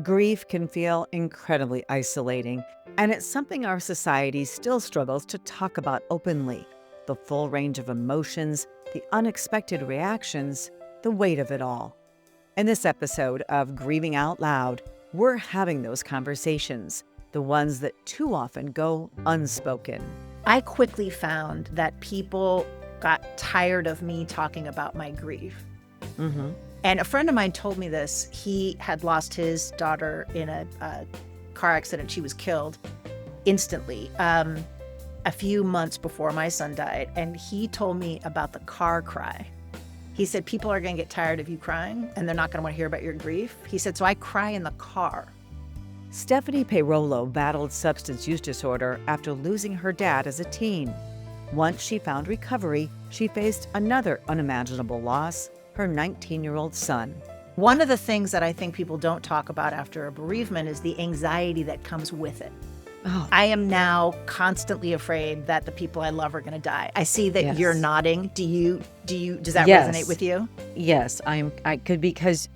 Grief can feel incredibly isolating, and it's something our society still struggles to talk about openly. The full range of emotions, the unexpected reactions, the weight of it all. In this episode of Grieving Out Loud, we're having those conversations, the ones that too often go unspoken. I quickly found that people got tired of me talking about my grief. Mm-hmm. And a friend of mine told me this. He had lost his daughter in a car accident. She was killed instantly a few months before my son died. And he told me about the car cry. He said, people are going to get tired of you crying and they're not going to want to hear about your grief. He said, so I cry in the car. Stephanie Peirolo battled substance use disorder after losing her dad as a teen. Once she found recovery, she faced another unimaginable loss, her 19-year-old son. One of the things that I think people don't talk about after a bereavement is the anxiety that comes with it. Oh, I am now constantly afraid that the people I love are going to die. I see that yes. you're nodding. Does that Yes. resonate with you? Yes, I could, because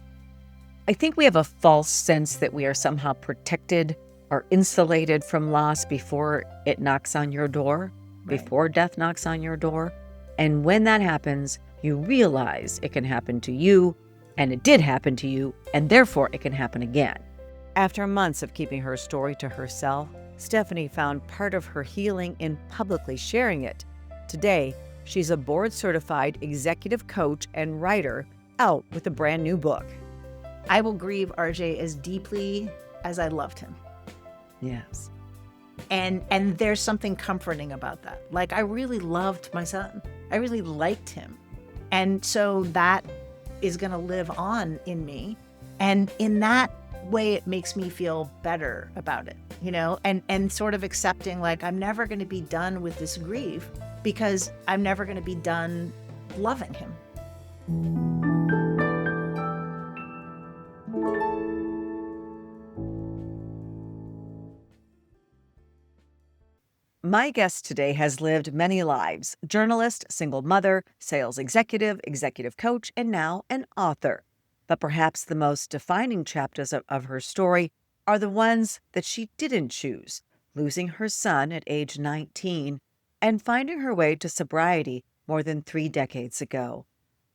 I think we have a false sense that we are somehow protected or insulated from loss before it knocks on your door, Right. before death knocks on your door. And when that happens, you realize it can happen to you, and it did happen to you, and therefore it can happen again. After months of keeping her story to herself, Stephanie found part of her healing in publicly sharing it. Today, she's a board-certified executive coach and writer out with a brand new book. I will grieve RJ as deeply as I loved him. Yes. And there's something comforting about that. Like, I really loved my son. I really liked him. And so that is going to live on in me. And in that way, it makes me feel better about it, and sort of accepting, like, I'm never going to be done with this grief because I'm never going to be done loving him. My guest today has lived many lives: journalist, single mother, sales executive coach, and now an author. But perhaps the most defining chapters of her story are the ones that she didn't choose: losing her son at age 19 and finding her way to sobriety more than 3 decades ago.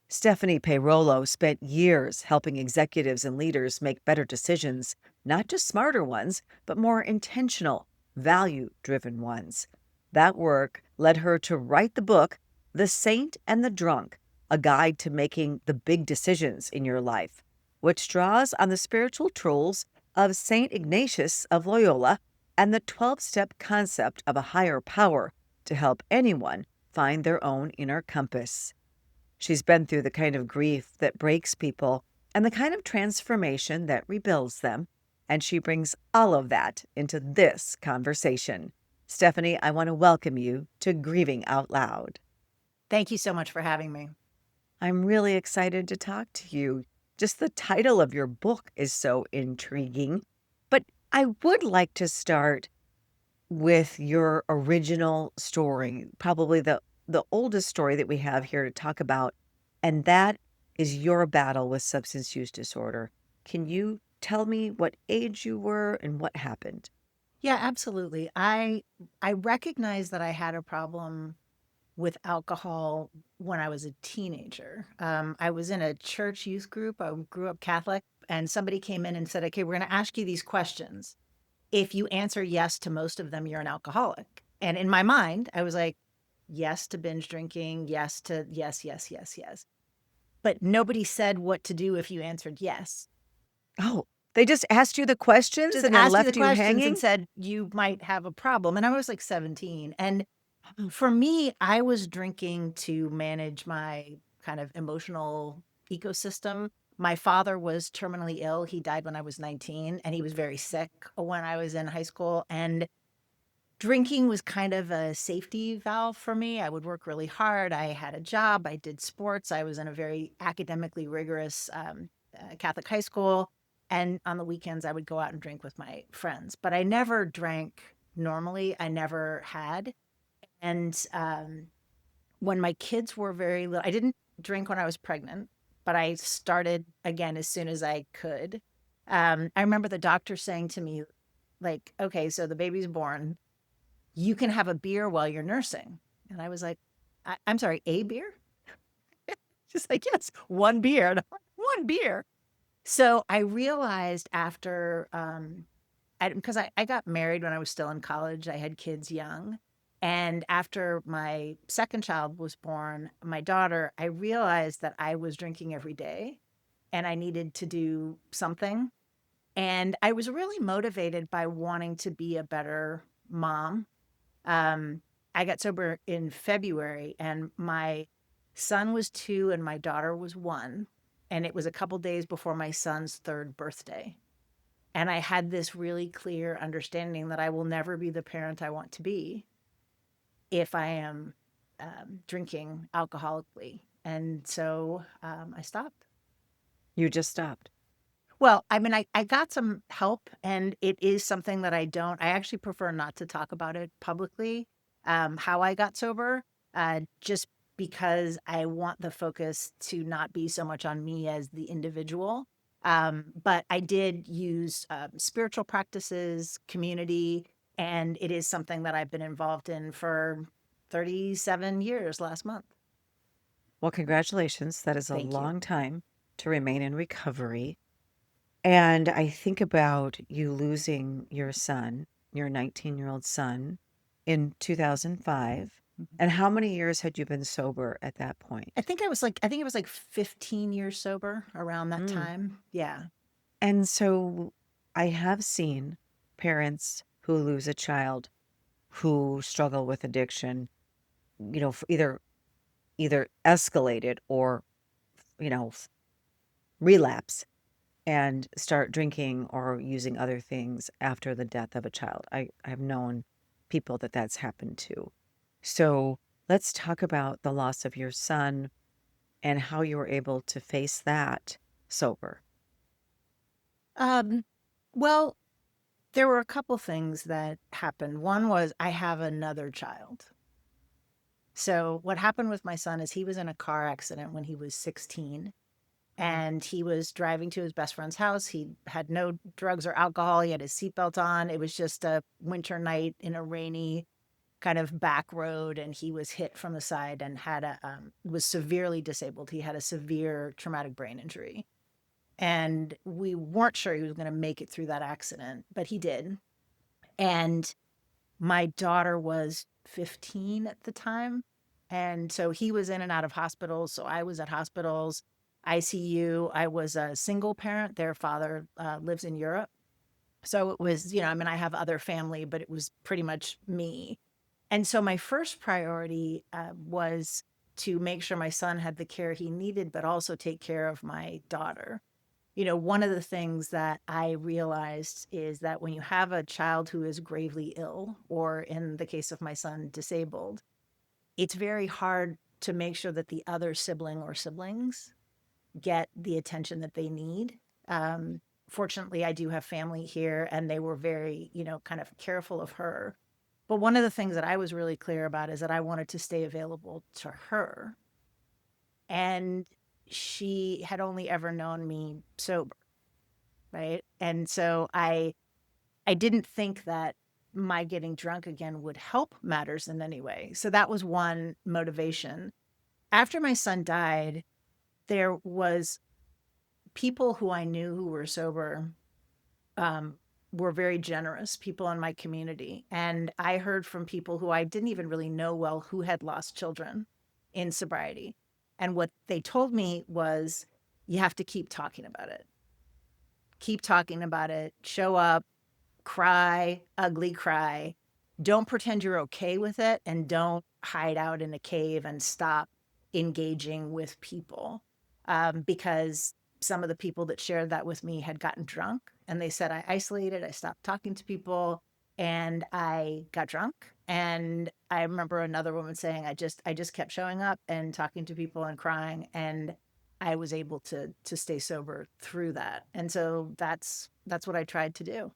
Stephanie Peirolo spent years helping executives and leaders make better decisions, not just smarter ones, but more intentional, value-driven ones. That work led her to write the book, The Saint and the Drunk, a guide to making the big decisions in your life, which draws on the spiritual tools of Saint Ignatius of Loyola and the 12-step concept of a higher power to help anyone find their own inner compass. She's been through the kind of grief that breaks people and the kind of transformation that rebuilds them, and she brings all of that into this conversation. Stephanie, I want to welcome you to Grieving Out Loud. Thank you so much for having me. I'm really excited to talk to you. Just the title of your book is so intriguing, but I would like to start with your original story, probably the oldest story that we have here to talk about, and that is your battle with substance use disorder. Can you tell me what age you were and what happened? Yeah, absolutely. I recognized that I had a problem with alcohol when I was a teenager. I was in a church youth group. I grew up Catholic, and somebody came in and said, okay, we're going to ask you these questions. If you answer yes to most of them, you're an alcoholic. And in my mind, I was like, yes to binge drinking, yes to yes. But nobody said what to do if you answered yes. Oh, they just asked you the questions Just and then asked you the left you questions and hanging? said you might have a problem. And I was like 17. And Oh, for me, I was drinking to manage my kind of emotional ecosystem. My father was terminally ill. He died when I was 19, and he was very sick when I was in high school. And drinking was kind of a safety valve for me. I would work really hard. I had a job. I did sports. I was in a very academically rigorous Catholic high school. And on the weekends, I would go out and drink with my friends. But I never drank normally. I never had. And when my kids were very little, I didn't drink when I was pregnant, but I started again as soon as I could. I remember the doctor saying to me, like, "Okay, so the baby's born. You can have a beer while you're nursing." And I was like, I'm sorry, a beer?" She's like, "Yes, 1 beer." And I'm like, "1 beer?" So I realized after, because I got married when I was still in college, I had kids young, and after my 2nd child was born, my daughter, I realized that I was drinking every day, and I needed to do something, and I was really motivated by wanting to be a better mom. Um, I got sober in February, and my son was 2 and my daughter was 1, and it was a couple days before my son's 3rd birthday. And I had this really clear understanding that I will never be the parent I want to be if I am drinking alcoholically. And so I stopped. You just stopped. Well, I mean, I got some help, and it is something that I actually prefer not to talk about it publicly, how I got sober, just because I want the focus to not be so much on me as the individual. But I did use spiritual practices, community, and it is something that I've been involved in for 37 years last month. Well, congratulations. That is a Thank you. long time to remain in recovery. And I think about you losing your son, your 19-year-old son, in 2005. And how many years had you been sober at that point? I think it was like 15 years sober around that Mm. time. Yeah. And so I have seen parents who lose a child who struggle with addiction, either escalated or, relapse and start drinking or using other things after the death of a child. I have known people that that's happened to. So let's talk about the loss of your son and how you were able to face that sober. Um, well, there were a couple things that happened. One was I have another child. So what happened with my son is he was in a car accident when he was 16 Mm. and he was driving to his best friend's house. He had no drugs or alcohol. He had his seatbelt on. It was just a winter night in a rainy kind of back road, and he was hit from the side and was severely disabled. He had a severe traumatic brain injury. And we weren't sure he was going to make it through that accident, but he did. And my daughter was 15 at the time. And so he was in and out of hospitals. So I was at hospitals, ICU. I was a single parent. Their father lives in Europe. So it was, I mean, I have other family, but it was pretty much me. And so my first priority was to make sure my son had the care he needed, but also take care of my daughter. One of the things that I realized is that when you have a child who is gravely ill, or in the case of my son, disabled, it's very hard to make sure that the other sibling or siblings get the attention that they need. Um, Fortunately, I do have family here, and they were very, kind of careful of her. But one of the things that I was really clear about is that I wanted to stay available to her. And she had only ever known me sober, right? And so I didn't think that my getting drunk again would help matters in any way. So that was one motivation. After my son died, there was people who I knew who were sober, um, were very generous, people in my community. And I heard from people who I didn't even really know well who had lost children in sobriety. And what they told me was, you have to keep talking about it. Keep talking about it. Show up, cry, ugly cry. Don't pretend you're okay with it, and don't hide out in a cave and stop engaging with people. Because some of the people that shared that with me had gotten drunk, and they said, I isolated, I stopped talking to people, and I got drunk. And I remember another woman saying, I just kept showing up and talking to people and crying, and I was able to stay sober through that. And so that's what I tried to do.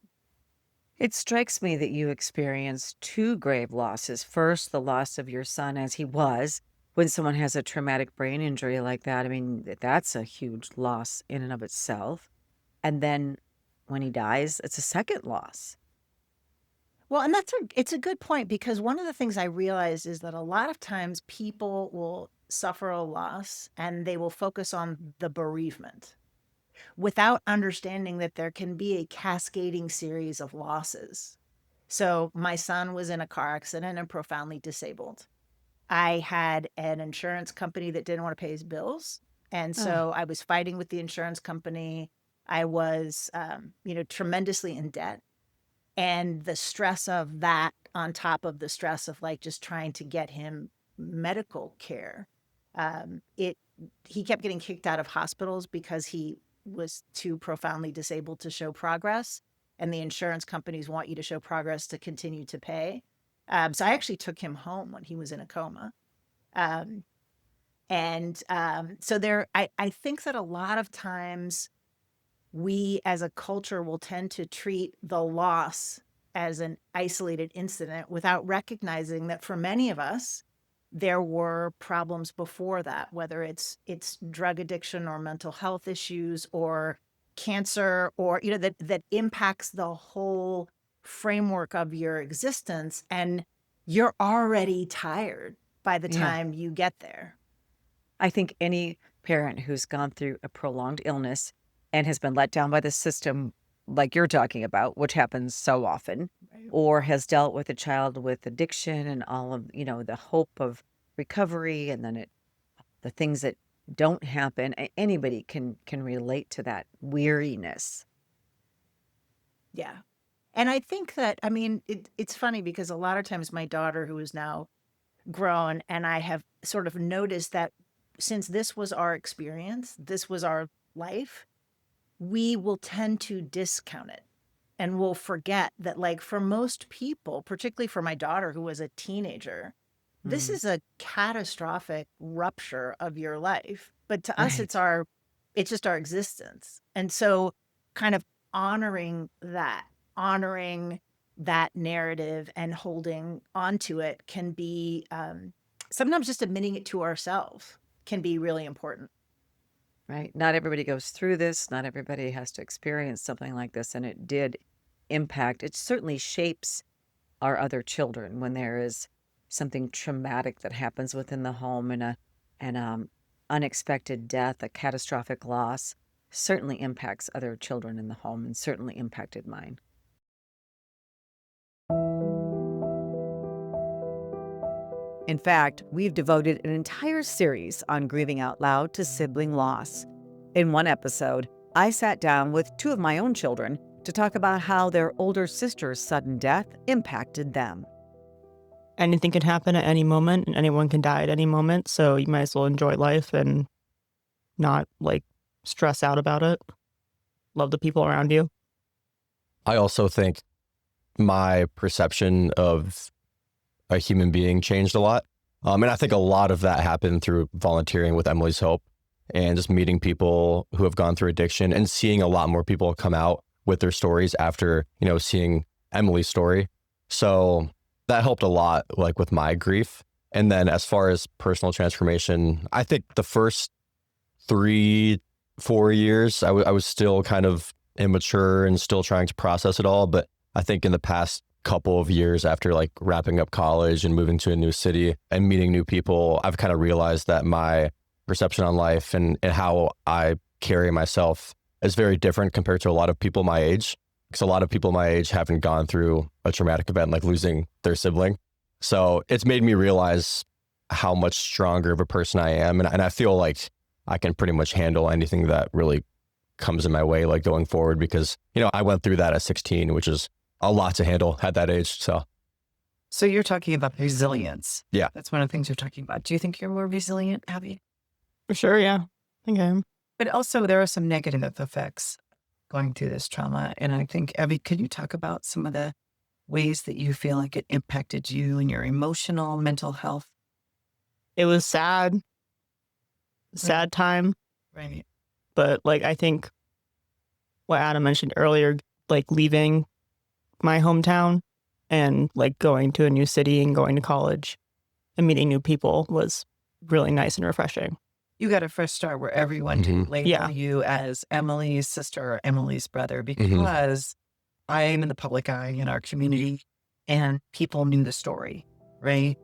It strikes me that you experienced two grave losses. First, the loss of your son as he was. When someone has a traumatic brain injury like that, I mean, that's a huge loss in and of itself. And then when he dies, it's a second loss. Well, and it's a good point, because one of the things I realized is that a lot of times people will suffer a loss and they will focus on the bereavement without understanding that there can be a cascading series of losses. So my son was in a car accident and profoundly disabled. I had an insurance company that didn't want to pay his bills. And Oh, so I was fighting with the insurance company. I was, tremendously in debt. And the stress of that on top of the stress of like just trying to get him medical care, it he kept getting kicked out of hospitals because he was too profoundly disabled to show progress, and the insurance companies want you to show progress to continue to pay. So I actually took him home when he was in a coma. Um, so I think that a lot of times we as a culture will tend to treat the loss as an isolated incident without recognizing that for many of us, there were problems before that, whether it's drug addiction or mental health issues or cancer, or that impacts the whole framework of your existence, and you're already tired by the yeah. time you get there. I think any parent who's gone through a prolonged illness and has been let down by the system, like you're talking about, which happens so often, Right. or has dealt with a child with addiction and all of, the hope of recovery and then the things that don't happen, anybody can relate to that weariness. Yeah. And I think that, I mean, it's funny because a lot of times my daughter, who is now grown, and I have sort of noticed that since this was our experience, this was our life, we will tend to discount it, and we'll forget that, like, for most people, particularly for my daughter, who was a teenager, this Mm, is a catastrophic rupture of your life. But to us, right. it's just our existence. And so kind of honoring that, honoring that narrative and holding onto it can be, sometimes just admitting it to ourselves can be really important. Right. Not everybody goes through this. Not everybody has to experience something like this. And it did impact, it certainly shapes our other children when there is something traumatic that happens within the home and an unexpected death, a catastrophic loss certainly impacts other children in the home and certainly impacted mine. In fact, we've devoted an entire series on grieving out loud to sibling loss. In one episode, I sat down with two of my own children to talk about how their older sister's sudden death impacted them. Anything can happen at any moment and anyone can die at any moment. So you might as well enjoy life and not like stress out about it. Love the people around you. I also think my perception of a human being changed a lot. And I think a lot of that happened through volunteering with Emily's Hope and just meeting people who have gone through addiction and seeing a lot more people come out with their stories after, seeing Emily's story. So that helped a lot, like with my grief. And then as far as personal transformation, I think the first 3, 4 years, I was still kind of immature and still trying to process it all. But I think in the past couple of years after like wrapping up college and moving to a new city and meeting new people, I've kind of realized that my perception on life and how I carry myself is very different compared to a lot of people my age. Because a lot of people my age haven't gone through a traumatic event like losing their sibling. So it's made me realize how much stronger of a person I am. And I feel like I can pretty much handle anything that really comes in my way, like going forward, because, I went through that at 16, which is a lot to handle at that age. So you're talking about resilience. Yeah. That's one of the things you're talking about. Do you think you're more resilient, Abby? For sure, yeah. I think I am. But also there are some negative effects going through this trauma. And I think, Abby, could you talk about some of the ways that you feel like it impacted you and your emotional, mental health? It was sad time. Right. But like, I think what Adam mentioned earlier, like leaving my hometown and like going to a new city and going to college and meeting new people was really nice and refreshing. you got a fresh start where everyone Mhm. didn't label Yeah. you as Emily's sister or Emily's brother Mhm. because I am in the public eye in our community and people knew the story, right?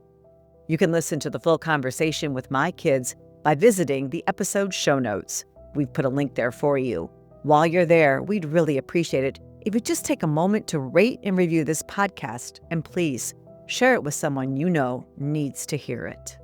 You can listen to the full conversation with my kids by visiting the episode show notes. We've put a link there for you. While you're there, we'd really appreciate it if you just take a moment to rate and review this podcast, and please share it with someone you know needs to hear it.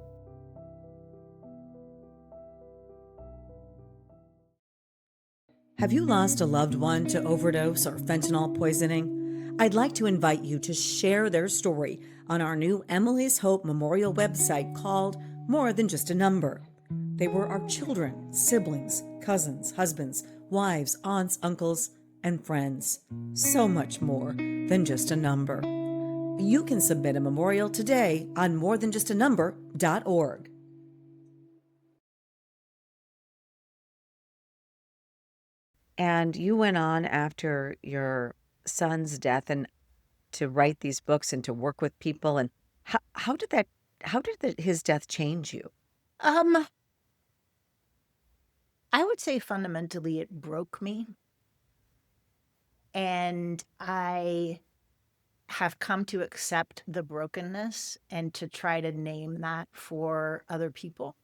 Have you lost a loved one to overdose or fentanyl poisoning? I'd like to invite you to share their story on our new Emily's Hope Memorial website called More Than Just a Number. They were our children, siblings, cousins, husbands, wives, aunts, uncles, and friends. So much more than just a number. You can submit a memorial today on morethanjustanumber.org. And you went on after your son's death and to write these books and to work with people. And how did his death change you? Um, I would say fundamentally it broke me. And I have come to accept the brokenness and to try to name that for other people.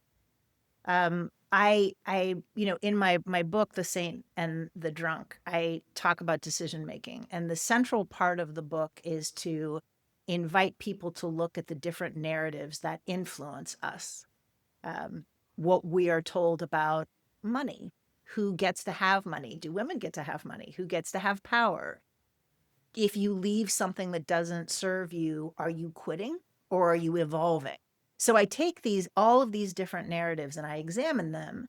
In my book, The Saint and the Drunk, I talk about decision making. And the central part of the book is to invite people to look at the different narratives that influence us. Um, what we are told about money. Who gets to have money? Do women get to have money? Who gets to have power? If you leave something that doesn't serve you, are you quitting or are you evolving? So I take all of these different narratives and I examine them.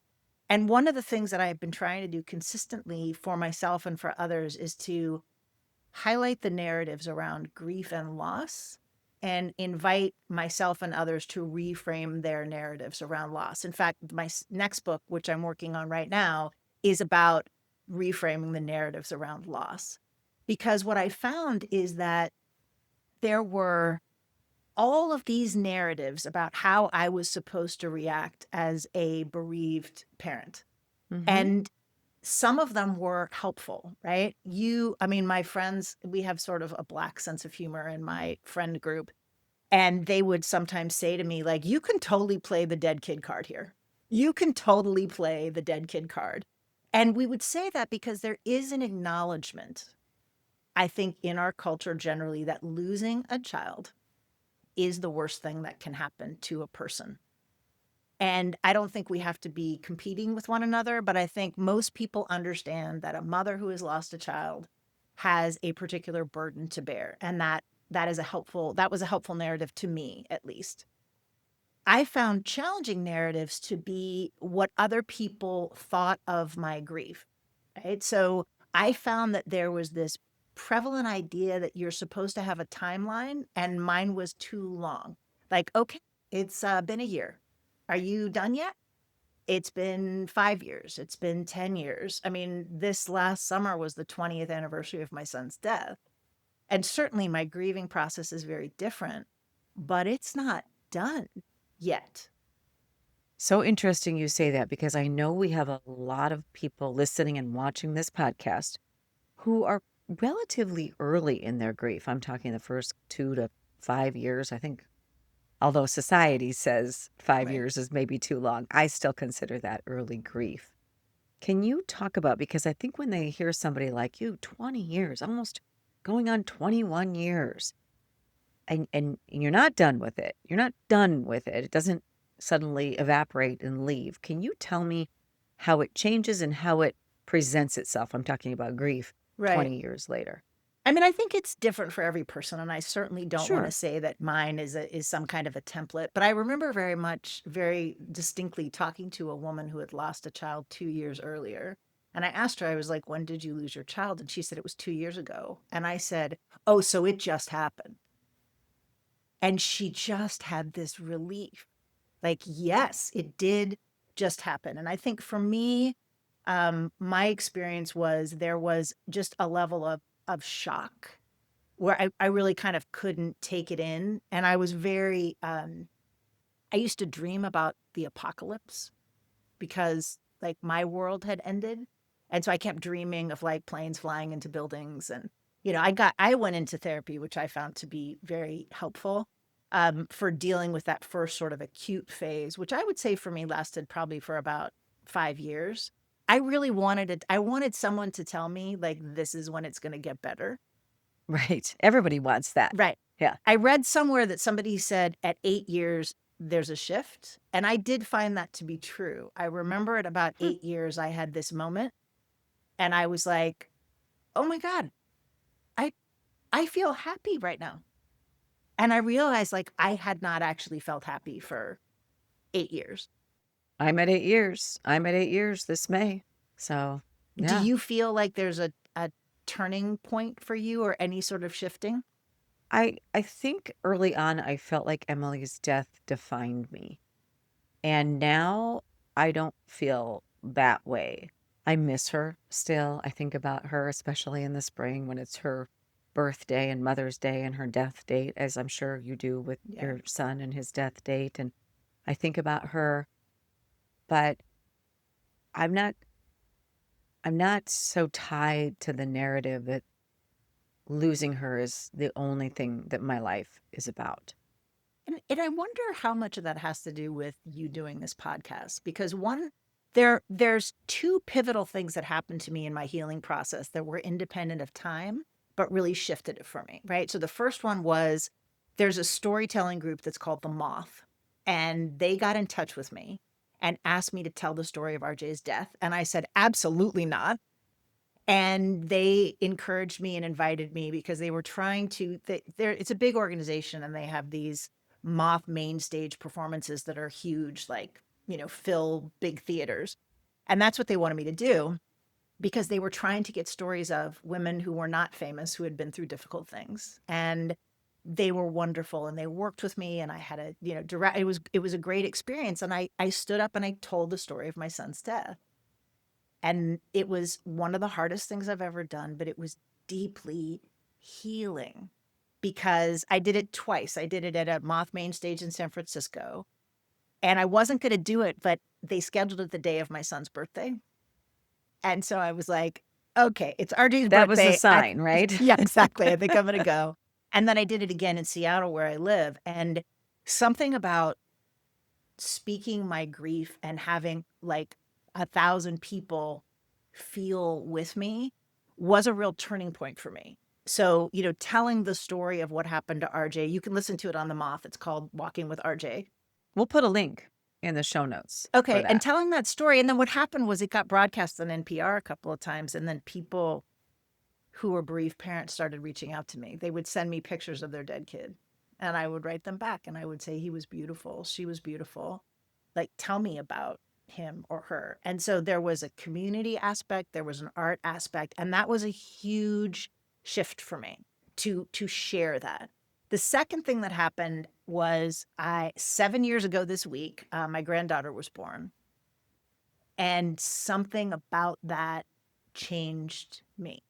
And one of the things that I've been trying to do consistently for myself and for others is to highlight the narratives around grief and loss and invite myself and others to reframe their narratives around loss. In fact, my next book, which I'm working on right now, is about reframing the narratives around loss. Because what I found is that there were all of these narratives about how I was supposed to react as a bereaved parent. Mm-hmm. And some of them were helpful, right? My friends, we have sort of a Black sense of humor in my friend group. And they would sometimes say to me, like, you can totally play the dead kid card here. You can totally play the dead kid card. And we would say that because there is an acknowledgement, I think, in our culture generally, that losing a child is the worst thing that can happen to a person. And I don't think we have to be competing with one another, but I think most people understand that a mother who has lost a child has a particular burden to bear. And that was a helpful narrative to me, at least. I found challenging narratives to be what other people thought of my grief. Right. So I found that there was this prevalent idea that you're supposed to have a timeline, and mine was too long. Like, okay, it's been a year. Are you done yet? It's been 5 years. It's been 10 years. I mean, this last summer was the 20th anniversary of my son's death. And certainly my grieving process is very different, but it's not done yet. So interesting you say that because I know we have a lot of people listening and watching this podcast who are relatively early in their grief. I'm talking the first 2 to 5 years. I think, although society says 5 years is maybe too long, I still consider that early grief. Can you talk about, because I think when they hear somebody like you, 20 years, almost going on 21 years, and you're not done with it. You're not done with it. It doesn't suddenly evaporate and leave. Can you tell me how it changes and how it presents itself? I'm talking about grief Right. 20 years later. I mean, I think it's different for every person, and I certainly don't want to Sure. say that mine is some kind of a template. But I remember very distinctly talking to a woman who had lost a child 2 years earlier. And I asked her, I was like, when did you lose your child? And she said it was 2 years ago. And I said, oh, so it just happened. And she just had this relief. Like, yes, it did just happen. And I think for me, my experience was there was just a level of shock where I really kind of couldn't take it in. And I was I used to dream about the apocalypse. because like my world had ended. And so I kept dreaming of like planes flying into buildings. And, I went into therapy, which I found to be very helpful for dealing with that first sort of acute phase, which I would say for me lasted probably for about 5 years. I really wanted it. I wanted someone to tell me like, this is when it's going to get better. Right. Everybody wants that. Right. Yeah. I read somewhere that somebody said at 8 years, there's a shift. And I did find that to be true. I remember at about 8 years, I had this moment and I was like, oh my God, I feel happy right now. And I realized like I had not actually felt happy for 8 years. I'm at 8 years. I'm at 8 years this May. So, Do yeah. you feel like there's a turning point for you or any sort of shifting? I think early on I felt like Emily's death defined me. And now I don't feel that way. I miss her still. I think about her, especially in the spring when it's her birthday and Mother's Day and her death date, as I'm sure you do with Yeah. your son and his death date. And I think about her, but I'm not I'm not so tied to the narrative that losing her is the only thing that my life is about. And I wonder how much of that has to do with you doing this podcast, because there's two pivotal things that happened to me in my healing process that were independent of time, but really shifted it for me, right? So the first one was there's a storytelling group that's called The Moth, and they got in touch with me and asked me to tell the story of RJ's death. And I said, absolutely not. And they encouraged me and invited me because they were trying to, it's a big organization and they have these Moth main stage performances that are huge, like, fill big theaters. And that's what they wanted me to do because they were trying to get stories of women who were not famous, who had been through difficult things. And they were wonderful and they worked with me and I had a, direct, it was a great experience. And I stood up and I told the story of my son's death. And it was one of the hardest things I've ever done, but it was deeply healing because I did it twice. I did it at a Moth main stage in San Francisco. And I wasn't going to do it, but they scheduled it the day of my son's birthday. And so I was like, okay, it's RJ's That was birthday. a sign, right? Yeah, exactly. I think I'm going to go. And then I did it again in Seattle where I live. And something about speaking my grief and having like 1,000 people feel with me was a real turning point for me. So, telling the story of what happened to RJ, you can listen to it on The Moth. It's called Walking with RJ. We'll put a link in the show notes for Okay. that. And telling that story. And then what happened was it got broadcast on NPR a couple of times. And then people who were bereaved parents started reaching out to me. They would send me pictures of their dead kid and I would write them back and I would say, he was beautiful. She was beautiful. Like, tell me about him or her. And so there was a community aspect, there was an art aspect, and that was a huge shift for me to share that. The second thing that happened was 7 years ago this week, my granddaughter was born. And something about that changed me.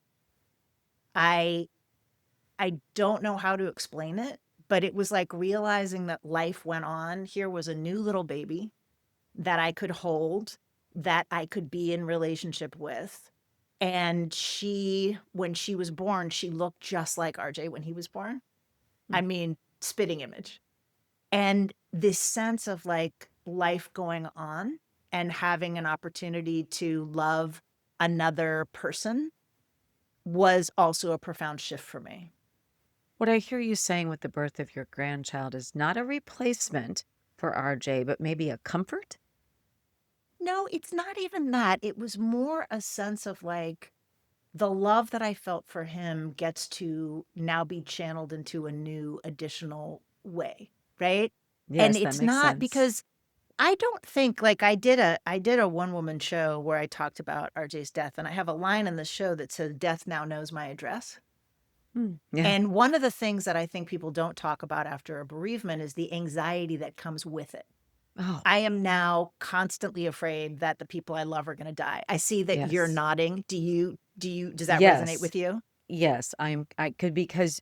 I don't know how to explain it, but it was like realizing that life went on. Here was a new little baby that I could hold, that I could be in relationship with. And when she was born, she looked just like RJ when he was born. I mean, spitting image. And this sense of like life going on and having an opportunity to love another person was also a profound shift for me. What I hear you saying with the birth of your grandchild is not a replacement for RJ, but maybe a comfort? No, it's not even that. It was more a sense of like the love that I felt for him gets to now be channeled into a new additional way, right? And Yes, that it's makes not sense. because I don't think like I did a one woman show where I talked about RJ's death and I have a line in the show that says death now knows my address. Yeah. And one of the things that I think people don't talk about after a bereavement is the anxiety that comes with it. Oh, I am now constantly afraid that the people I love are going to die. I see that you're yes. nodding. Does that resonate Yes. with you? Yes, I could, because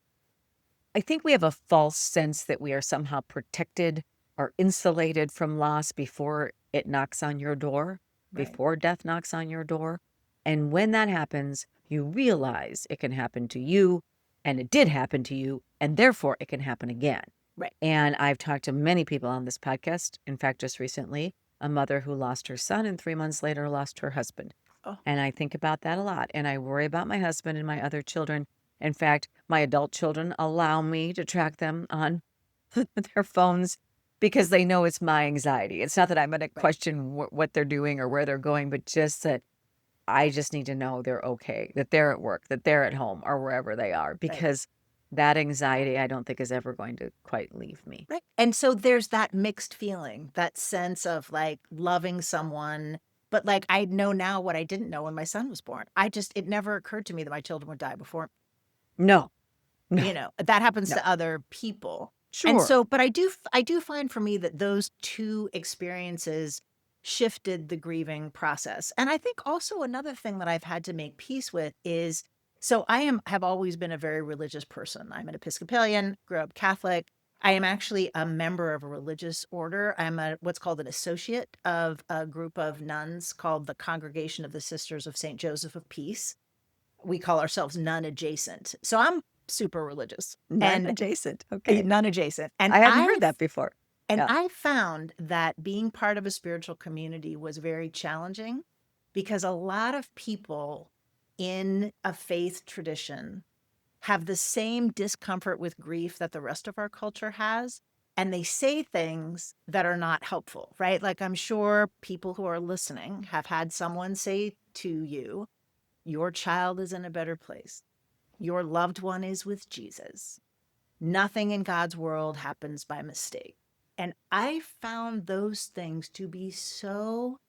I think we have a false sense that we are somehow protected or insulated from loss before it knocks on your door Right. before death knocks on your door. And when that happens, you realize it can happen to you, and it did happen to you, and therefore it can happen again. Right. And I've talked to many people on this podcast. In fact, just recently, a mother who lost her son and 3 months later lost her husband. Oh, And I think about that a lot. And I worry about my husband and my other children. In fact, my adult children allow me to track them on their phones because they know it's my anxiety. It's not that I'm going to right. question what they're doing or where they're going, but just that I just need to know they're okay, that they're at work, that they're at home or wherever they are, Right. because that anxiety I don't think is ever going to quite leave me. Right. And so there's that mixed feeling, that sense of like loving someone. But like I know now what I didn't know when my son was born. It never occurred to me that my children would die before, No, no, that happens no. to other people. And Sure. so, but I do find for me that those two experiences shifted the grieving process. And I think also another thing that I've had to make peace with is, so have always been a very religious person. I'm an Episcopalian, grew up Catholic. I am actually a member of a religious order. I'm what's called an associate of a group of nuns called the Congregation of the Sisters of St. Joseph of Peace. We call ourselves nun adjacent. So I'm super religious None and adjacent. Okay. nun adjacent. I hadn't heard that before. And Yeah. I found that being part of a spiritual community was very challenging because a lot of people in a faith tradition have the same discomfort with grief that the rest of our culture has. And they say things that are not helpful, right? Like I'm sure people who are listening have had someone say to you, your child is in a better place. Your loved one is with Jesus. Nothing in God's world happens by mistake. And I found those things to be so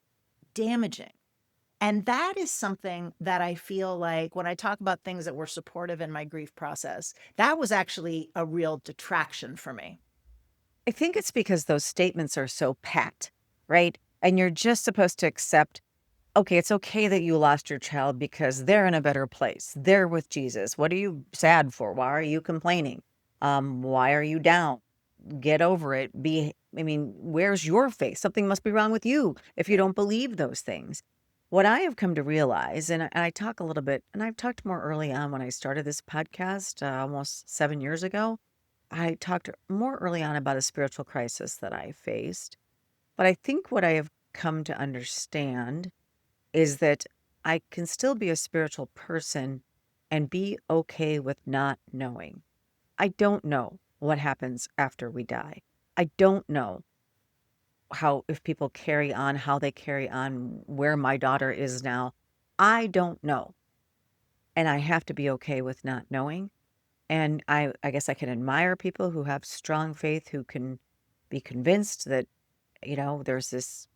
damaging. And that is something that I feel like when I talk about things that were supportive in my grief process, that was actually a real detraction for me. I think it's because those statements are so pat, right? And you're just supposed to accept, okay, it's okay that you lost your child because they're in a better place. They're with Jesus. What are you sad for? Why are you complaining? Why are you down? Get over it. Where's your faith? Something must be wrong with you if you don't believe those things. What I have come to realize, and I talk a little bit, and I've talked more early on when I started this podcast almost 7 years ago. I talked more early on about a spiritual crisis that I faced. But I think what I have come to understand is that I can still be a spiritual person and be okay with not knowing. I don't know what happens after we die. I don't know if people carry on, how they carry on, where my daughter is now. I don't know. And I have to be okay with not knowing. And I guess I can admire people who have strong faith, who can be convinced that, there's this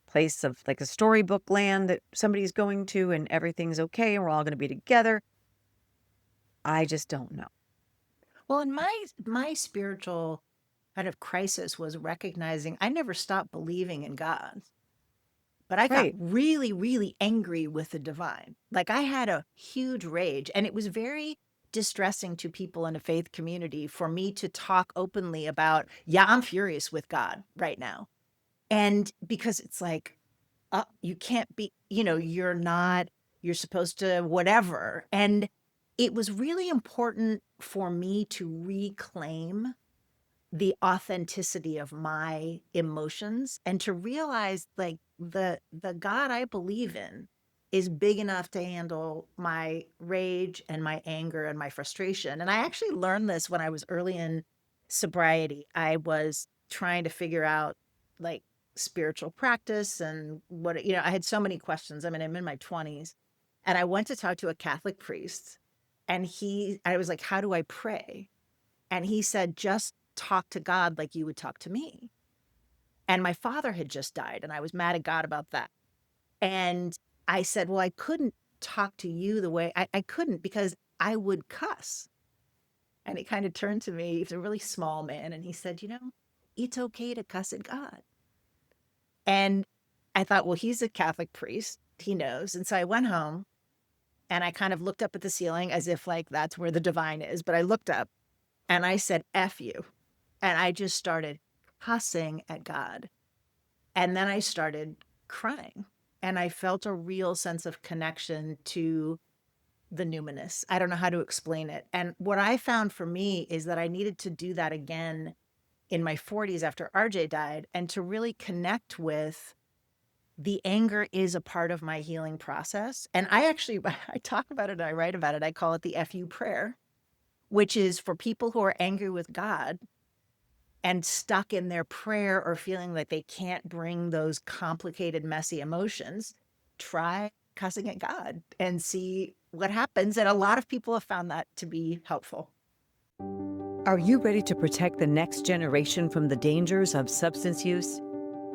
place of like a storybook land that somebody's going to and everything's okay and we're all going to be together. I just don't know. Well, and my spiritual kind of crisis was recognizing I never stopped believing in God. But I got Right. really, really angry with the divine. Like I had a huge rage, and it was very distressing to people in a faith community for me to talk openly about, yeah, I'm furious with God right now. And because it's like, you can't be, you're supposed to whatever. And it was really important for me to reclaim the authenticity of my emotions and to realize like the God I believe in is big enough to handle my rage and my anger and my frustration. And I actually learned this when I was early in sobriety. I was trying to figure out like spiritual practice and what, I had so many questions. I mean, I'm in my 20s and I went to talk to a Catholic priest and I was like, how do I pray? And he said, just talk to God like you would talk to me. And my father had just died, and I was mad at God about that. And I said, well, I couldn't talk to you the way I couldn't because I would cuss. And he kind of turned to me. He's a really small man. And he said, it's okay to cuss at God. And I thought, well, he's a Catholic priest. He knows. And so I went home and I kind of looked up at the ceiling as if like that's where the divine is. But I looked up and I said, F you. And I just started cussing at God. And then I started crying, and I felt a real sense of connection to the numinous. I don't know how to explain it. And what I found for me is that I needed to do that again in my 40s after RJ died, and to really connect with the anger is a part of my healing process. And I actually, I talk about it, I write about it. I call it the FU prayer, which is for people who are angry with God and stuck in their prayer or feeling like they can't bring those complicated, messy emotions. Try cussing at God and see what happens. And a lot of people have found that to be helpful. Are you ready to protect the next generation from the dangers of substance use?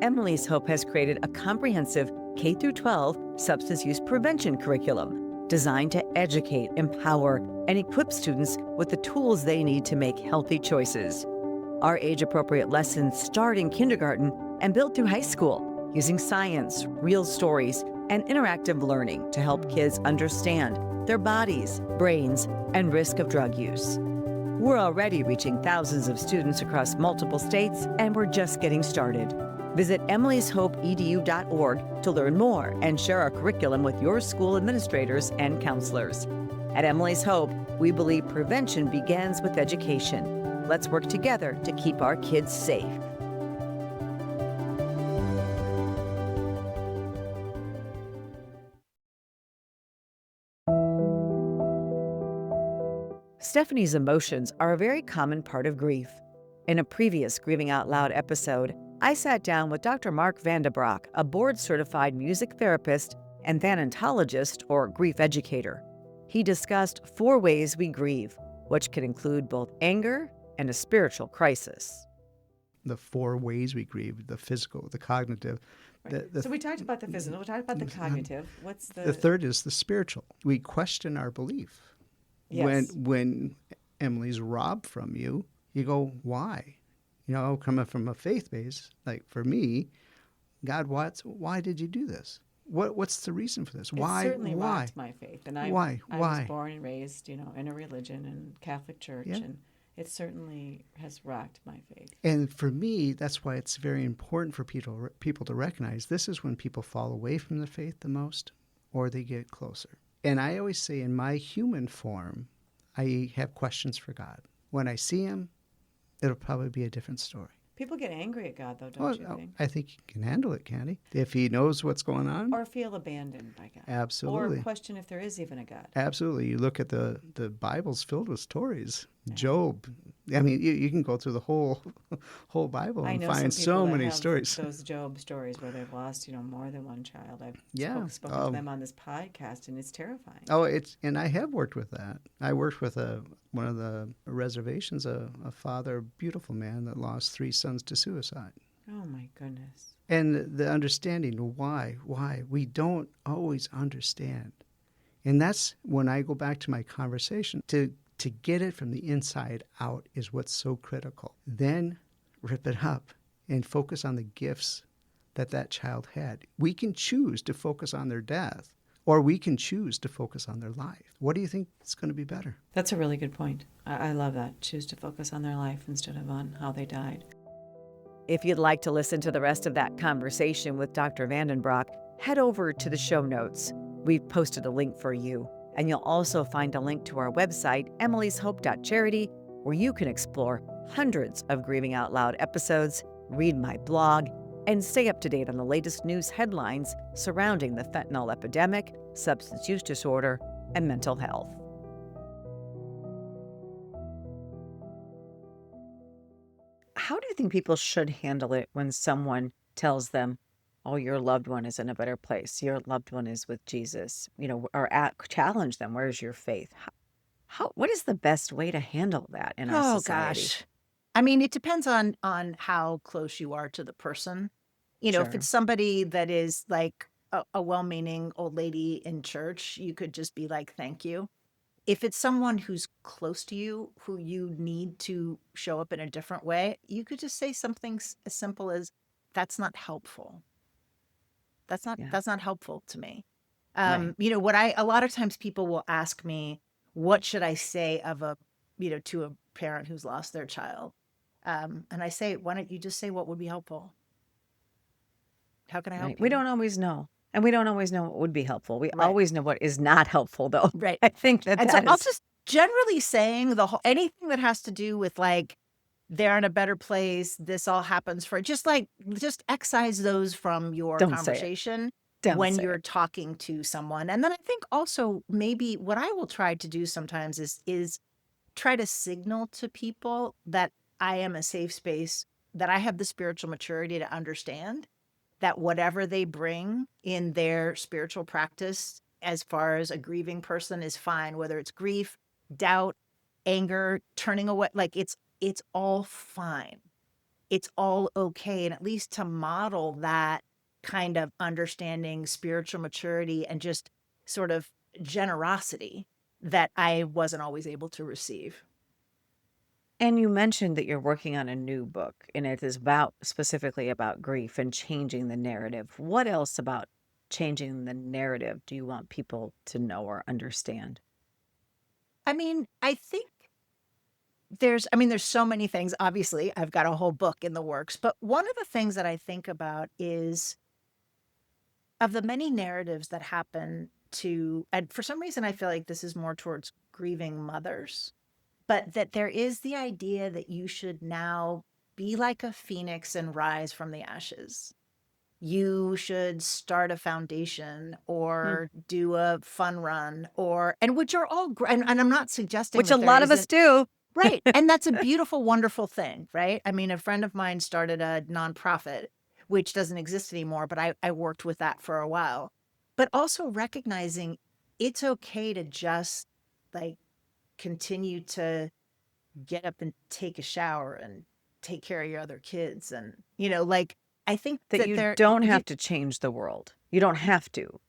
Emily's Hope has created a comprehensive K-12 substance use prevention curriculum designed to educate, empower, and equip students with the tools they need to make healthy choices. Our age-appropriate lessons start in kindergarten and build through high school, using science, real stories, and interactive learning to help kids understand their bodies, brains, and risk of drug use. We're already reaching thousands of students across multiple states, and we're just getting started. Visit emilyshopeedu.org to learn more and share our curriculum with your school administrators and counselors. At Emily's Hope, we believe prevention begins with education. Let's work together to keep our kids safe. Stephanie's emotions are a very common part of grief. In a previous Grieving Out Loud episode, I sat down with Dr. Mark Vandebroek, a board-certified music therapist and thanatologist or grief educator. He discussed 4 ways we grieve, which can include both anger and a spiritual crisis. The 4 ways we grieve: the physical, the cognitive. So we talked about the physical, we talked about the cognitive. What's The third is the spiritual. We question our belief. Yes. When Emily's robbed from you, you go, why? Coming from a faith base, like for me, God, why did you do this? What's the reason for this? Why? It certainly why? rocked my faith. And I Why? was born and raised, in a religion and Catholic church, Yeah. and it certainly has rocked my faith. And for me, that's why it's very important for people to recognize this is when people fall away from the faith the most, or they get closer. And I always say, in my human form, I have questions for God. When I see him, it'll probably be a different story. People get angry at God, though, don't you think? I think he can handle it, can't he? If he knows what's going on. Or feel abandoned by God. Absolutely. Or question if there is even a God. Absolutely. You look at the Bible's filled with stories. Yeah. Job. I mean, you can go through the whole Bible and find so many stories. Those Job stories where they've lost, more than one child. I've spoken to them on this podcast, and it's terrifying. And I have worked with that. I worked with one of the reservations, a father, a beautiful man that lost 3 sons to suicide. Oh my goodness. And the understanding why we don't always understand. And that's when I go back to my conversation to get it from the inside out is what's so critical. Then rip it up and focus on the gifts that child had. We can choose to focus on their death, or we can choose to focus on their life. What do you think is going to be better? That's a really good point. I love that. Choose to focus on their life instead of on how they died. If you'd like to listen to the rest of that conversation with Dr. Vandenbroek, head over to the show notes. We've posted a link for you. And you'll also find a link to our website, emilyshope.charity, where you can explore hundreds of Grieving Out Loud episodes, read my blog, and stay up to date on the latest news headlines surrounding the fentanyl epidemic, substance use disorder, and mental health. How do you think people should handle it when someone tells them, oh, your loved one is in a better place, your loved one is with Jesus, or challenge them, where's your faith? What is the best way to handle that in our society? Gosh. I mean, it depends on how close you are to the person. Sure. If it's somebody that is like a well-meaning old lady in church, you could just be like, thank you. If it's someone who's close to you, who you need to show up in a different way, you could just say something as simple as, that's not helpful. That's not helpful to me. Right. A lot of times people will ask me, what should I say to a parent who's lost their child? And I say, why don't you just say what would be helpful? How can I Right. help We you? don't always know. And we don't always know what would be helpful. We Right. always know what is not helpful, though. Right. I think that And so that I'll is just generally saying the whole anything that has to do with like they're in a better place, this all happens for just excise those from your don't say it. conversation Don't when say you're it. talking to someone. And then I think also maybe what I will try to do sometimes is try to signal to people that I am a safe space, that I have the spiritual maturity to understand that whatever they bring in their spiritual practice as far as a grieving person is fine, whether it's grief, doubt, anger, turning away, like it's all fine. It's all okay. And at least to model that kind of understanding, spiritual maturity, and just sort of generosity that I wasn't always able to receive. And you mentioned that you're working on a new book, and it is about specifically about grief and changing the narrative. What else about changing the narrative do you want people to know or understand? I mean, I think there's so many things. Obviously, I've got a whole book in the works, but one of the things that I think about is of the many narratives that happen to, and for some reason, I feel like this is more towards grieving mothers, but that there is the idea that you should now be like a phoenix and rise from the ashes. You should start a foundation Hmm. or do a fun run and which are all great. And I'm not suggesting Which a that there lot of us isn't. do. Right. And that's a beautiful, wonderful thing, right? I mean, a friend of mine started a nonprofit, which doesn't exist anymore, but I worked with that for a while. But also recognizing it's okay to just like continue to get up and take a shower and take care of your other kids. And, like, I think That that you don't you, have to change the world. You don't have to.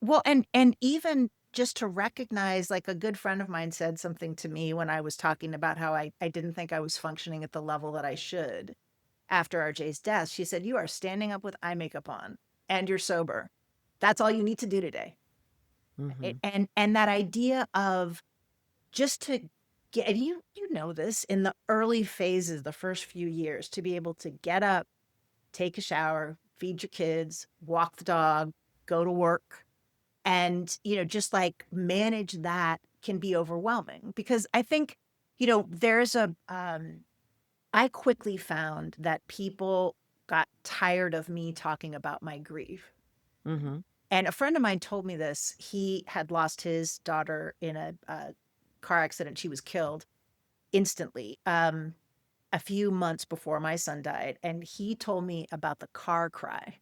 well, and even just to recognize, like a good friend of mine said something to me when I was talking about how I didn't think I was functioning at the level that I should after RJ's death. She said, "You are standing up with eye makeup on and you're sober. That's all you need to do today." Right? Hmm. And that idea of just to get, and you know this in the early phases, the first few years, to be able to get up, take a shower, feed your kids, walk the dog, go to work, and just like manage that can be overwhelming because I think there's a I quickly found that people got tired of me talking about my grief. Hmm. And a friend of mine told me this. He had lost his daughter in a car accident. She was killed instantly, a few months before my son died, and he told me about the car cry.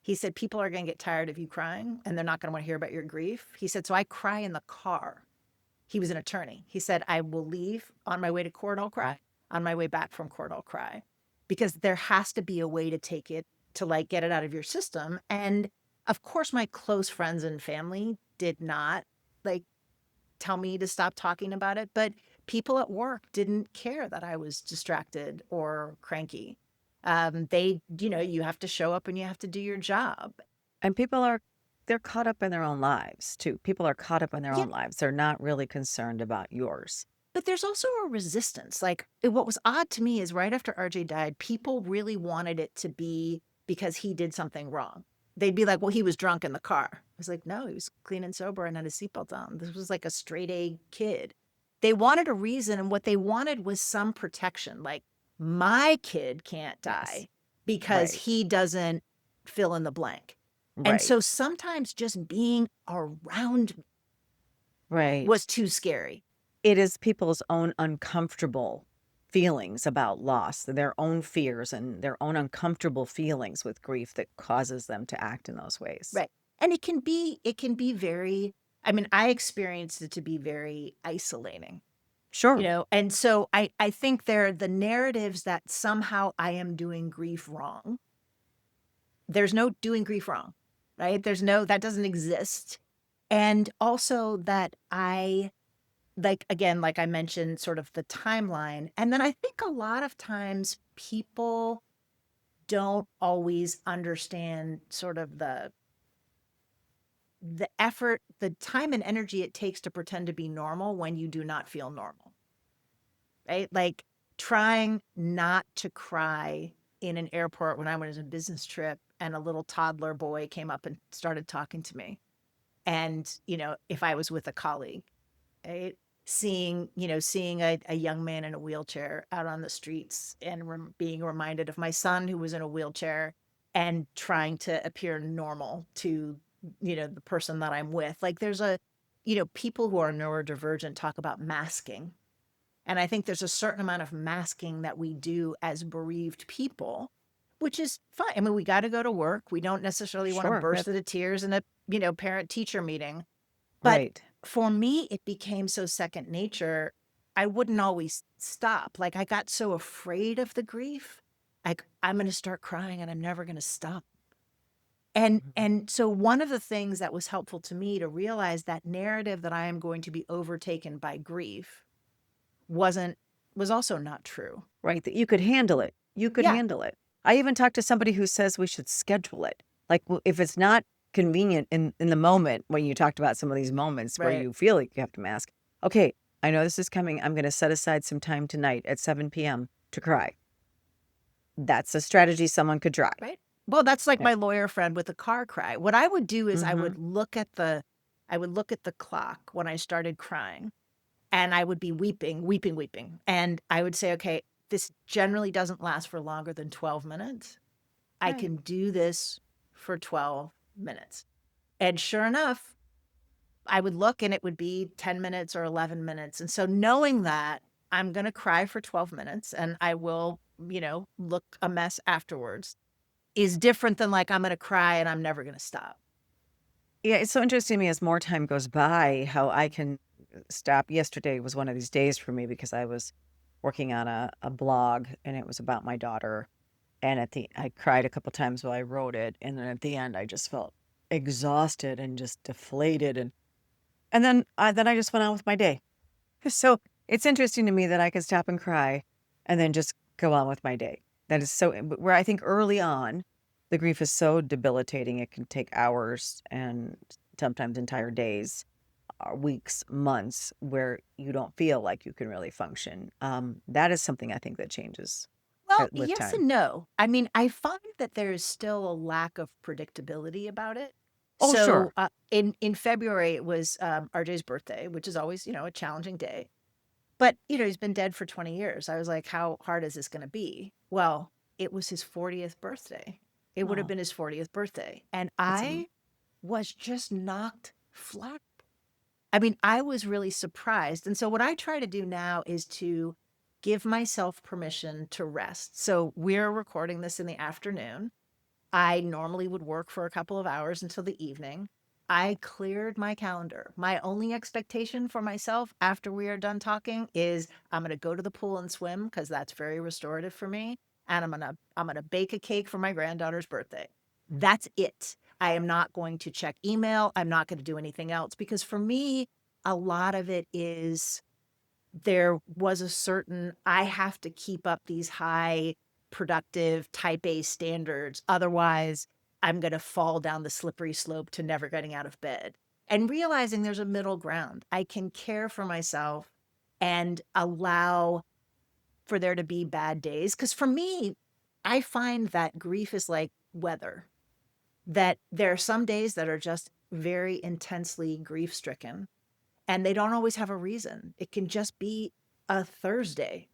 He said, people are going to get tired of you crying and they're not going to want to hear about your grief. He said, so I cry in the car. He was an attorney. He said, I will leave on my way to court, I'll cry. On my way back from court, I'll cry. Because there has to be a way to take it, to like get it out of your system. And of course, my close friends and family did not like tell me to stop talking about it, but people at work didn't care that I was distracted or cranky. You have to show up and you have to do your job. And they're caught up in their own lives too. People are caught up in their Yeah, own lives. They're not really concerned about yours. but there's also a resistance. Like what was odd to me is right after RJ died, people really wanted it to be because he did something wrong. They'd be like, well, he was drunk in the car. I was like, no, he was clean and sober and had his seatbelt on. This was like a straight A kid. They wanted a reason, and what they wanted was some protection. Like, my kid can't Yes. die because Right. he doesn't fill in the blank. And Right. so sometimes just being around me Right. was too scary. It is people's own uncomfortable feelings about loss, their own fears and their own uncomfortable feelings with grief that causes them to act in those ways. Right. And it can be very, I mean, I experienced it to be very isolating, Sure. and so I think there are the narratives that somehow I am doing grief wrong. There's no doing grief wrong, right? That doesn't exist. And also that again, like I mentioned, sort of the timeline. And then I think a lot of times people don't always understand sort of the effort, the time and energy it takes to pretend to be normal when you do not feel normal, right? Like trying not to cry in an airport when I was on a business trip and a little toddler boy came up and started talking to me. And, if I was with a colleague, right? Seeing a young man in a wheelchair out on the streets and being reminded of my son who was in a wheelchair and trying to appear normal to, the person that I'm with. Like there's people who are neurodivergent talk about masking. And I think there's a certain amount of masking that we do as bereaved people, which is fine. I mean, we got to go to work. We don't necessarily want to Sure. burst into tears in a, parent teacher meeting. But Right. for me, it became so second nature. I wouldn't always stop. Like I got so afraid of the grief. Like I'm going to start crying and I'm never going to stop. And so one of the things that was helpful to me to realize that narrative that I am going to be overtaken by grief was also not true. Right. That you could handle it. You could Yeah, handle it. I even talked to somebody who says we should schedule it. Like if it's not convenient in the moment, when you talked about some of these moments where right. you feel like you have to mask. Okay, I know this is coming. I'm going to set aside some time tonight at 7 p.m. to cry. That's a strategy someone could try. Right. Well, that's like Yeah. my lawyer friend with the car cry. What I would do is I Mm-hmm. would look at the clock when I started crying, and I would be weeping, weeping, weeping. And I would say, okay, this generally doesn't last for longer than 12 minutes. I Right. can do this for 12 minutes. And sure enough, I would look and it would be 10 minutes or 11 minutes. And so knowing that I'm going to cry for 12 minutes and I will, look a mess afterwards is different than like I'm going to cry and I'm never going to stop. Yeah, it's so interesting to me as more time goes by how I can stop. Yesterday was one of these days for me because I was working on a blog and it was about my daughter. And I cried a couple times while I wrote it. And then at the end, I just felt exhausted and just deflated. And then I just went on with my day. So it's interesting to me that I can stop and cry and then just go on with my day. That is so, where I think early on, the grief is so debilitating. It can take hours and sometimes entire days, weeks, months, where you don't feel like you can really function. That is something I think that changes Well, with yes time. and no. I mean, I find that there is still a lack of predictability about it. Oh, So sure. in February, it was RJ's birthday, which is always, a challenging day. But, he's been dead for 20 years. I was like, how hard is this going to be? Well, it was his 40th birthday. It would have Oh, been his 40th birthday. And that's I was just knocked flat. I mean, I was really surprised. And so what I try to do now is to give myself permission to rest. So we're recording this in the afternoon. I normally would work for a couple of hours until the evening. I cleared my calendar. My only expectation for myself after we are done talking is I'm going to go to the pool and swim because that's very restorative for me, and I'm going to bake a cake for my granddaughter's birthday. That's it. I am not going to check email. I'm not going to do anything else because for me a lot of it is there was a certain I have to keep up these high productive type A standards. Otherwise, I'm going to fall down the slippery slope to never getting out of bed. And realizing there's a middle ground. I can care for myself and allow for there to be bad days. Because for me, I find that grief is like weather, that there are some days that are just very intensely grief stricken and they don't always have a reason. It can just be a Thursday.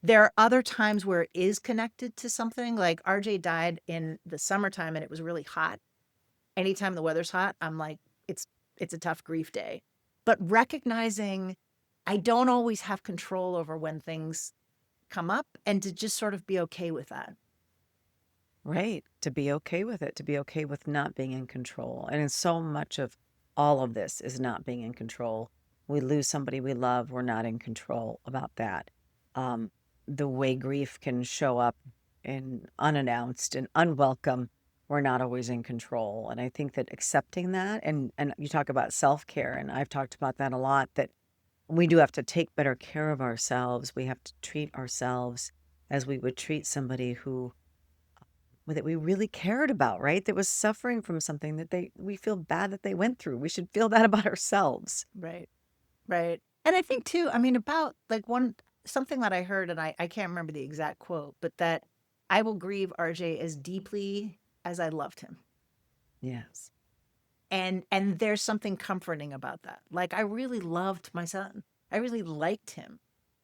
There are other times where it is connected to something. Like RJ died in the summertime and it was really hot. Anytime the weather's hot, I'm like, it's a tough grief day. But recognizing I don't always have control over when things come up and to just sort of be okay with that. right. To be okay with it, to be okay with not being in control. And so much of all of this is not being in control. We lose somebody we love, we're not in control about that. Um, the way grief can show up in unannounced and unwelcome, we're not always in control. And I think that accepting that, and you talk about self-care, and I've talked about that a lot, that we do have to take better care of ourselves. We have to treat ourselves as we would treat somebody who that we really cared about, right? That was suffering from something that we feel bad that they went through. We should feel that about ourselves. Right. Right. And I think too, I mean, about like something that I heard, and I can't remember the exact quote, but that I will grieve RJ as deeply as I loved him. Yes. And there's something comforting about that. Like, I really loved my son. I really liked him.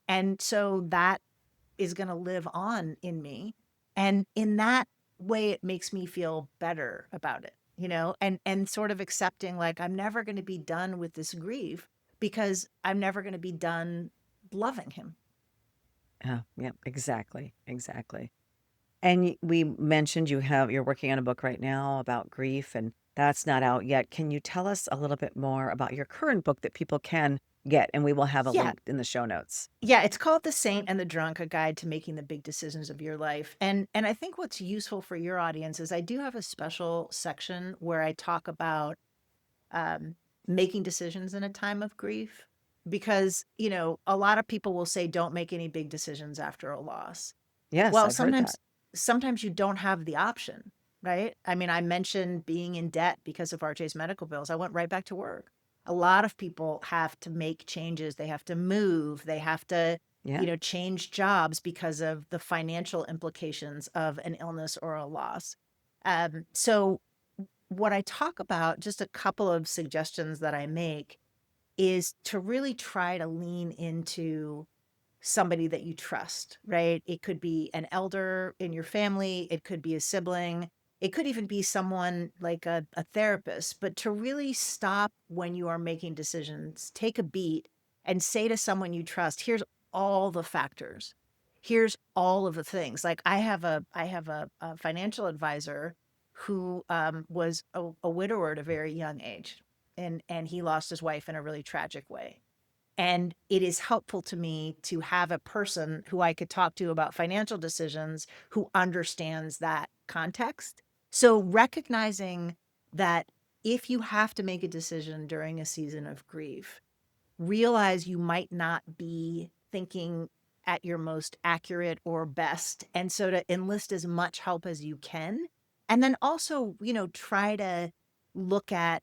And so that is going to live on in me. And in that way, it makes me feel better about it, and sort of accepting, like, I'm never going to be done with this grief because I'm never going to be done loving him. Yeah, exactly. Exactly. And we mentioned you're working on a book right now about grief, and that's not out yet. Can you tell us a little bit more about your current book that people can get? And we will have a Yeah. link in the show notes. Yeah, it's called The Saint and the Drunk: A Guide to Making the Big Decisions of Your Life. And I think what's useful for your audience is I do have a special section where I talk about making decisions in a time of grief, because, a lot of people will say don't make any big decisions after a loss. Yes, Well, I've heard that. sometimes you don't have the option, right? I mean, I mentioned being in debt because of RJ's medical bills. I went right back to work. A lot of people have to make changes. They have to move. They have to, Yeah. change jobs because of the financial implications of an illness or a loss. So what I talk about, just a couple of suggestions that I make, is to really try to lean into somebody that you trust, right? It could be an elder in your family, it could be a sibling, it could even be someone like a therapist, but to really stop when you are making decisions, take a beat and say to someone you trust, here's all the factors. Here's all of the things. Like, I have a financial advisor who was a widower at a very young age, and he lost his wife in a really tragic way. And it is helpful to me to have a person who I could talk to about financial decisions who understands that context. So recognizing that if you have to make a decision during a season of grief, realize you might not be thinking at your most accurate or best. And so to enlist as much help as you can. And then also, try to look at,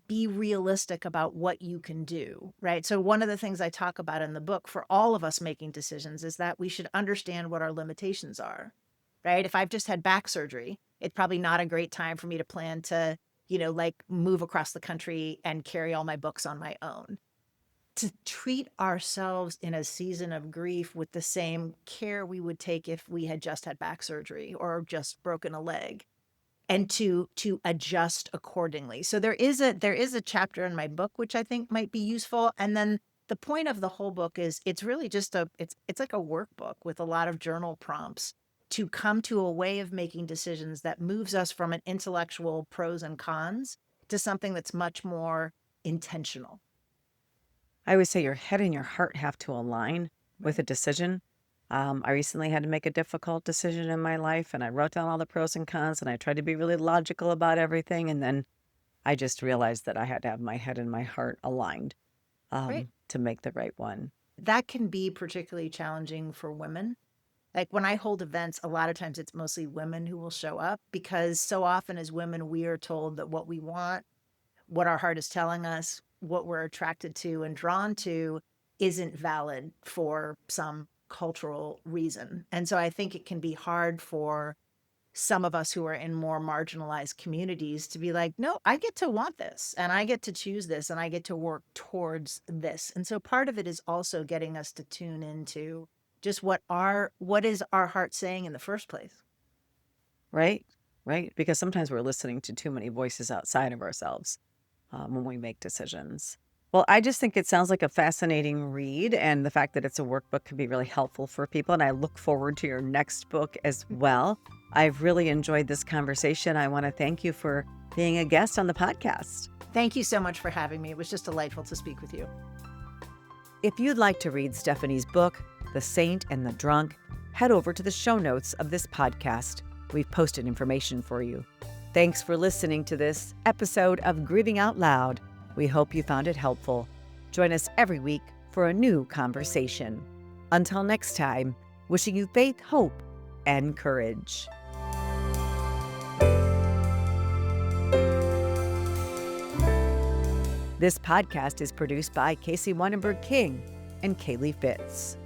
be realistic about what you can do, right? So one of the things I talk about in the book for all of us making decisions is that we should understand what our limitations are, right? If I've just had back surgery, it's probably not a great time for me to plan to, like, move across the country and carry all my books on my own. To treat ourselves in a season of grief with the same care we would take if we had just had back surgery or just broken a leg, and to adjust accordingly. So there is a chapter in my book which I think might be useful. And then the point of the whole book is it's really just it's like a workbook with a lot of journal prompts to come to a way of making decisions that moves us from an intellectual pros and cons to something that's much more intentional. I always say your head and your heart have to align with a decision. I recently had to make a difficult decision in my life, and I wrote down all the pros and cons, and I tried to be really logical about everything. And then I just realized that I had to have my head and my heart aligned Right. to make the right one. That can be particularly challenging for women. Like, when I hold events, a lot of times it's mostly women who will show up, because so often as women, we are told that what we want, what our heart is telling us, what we're attracted to and drawn to isn't valid for some cultural reason. And so I think it can be hard for some of us who are in more marginalized communities to be like, no, I get to want this and I get to choose this and I get to work towards this. And so part of it is also getting us to tune into just what is our heart saying in the first place. Right? Right? Because sometimes we're listening to too many voices outside of ourselves when we make decisions. Well, I just think it sounds like a fascinating read, and the fact that it's a workbook can be really helpful for people. And I look forward to your next book as well. I've really enjoyed this conversation. I want to thank you for being a guest on the podcast. Thank you so much for having me. It was just delightful to speak with you. If you'd like to read Stephanie's book, The Saint and the Drunk, head over to the show notes of this podcast. We've posted information for you. Thanks for listening to this episode of Grieving Out Loud. We hope you found it helpful. Join us every week for a new conversation. Until next time, wishing you faith, hope, and courage. This podcast is produced by Casey Weinenberg King and Kaylee Fitz.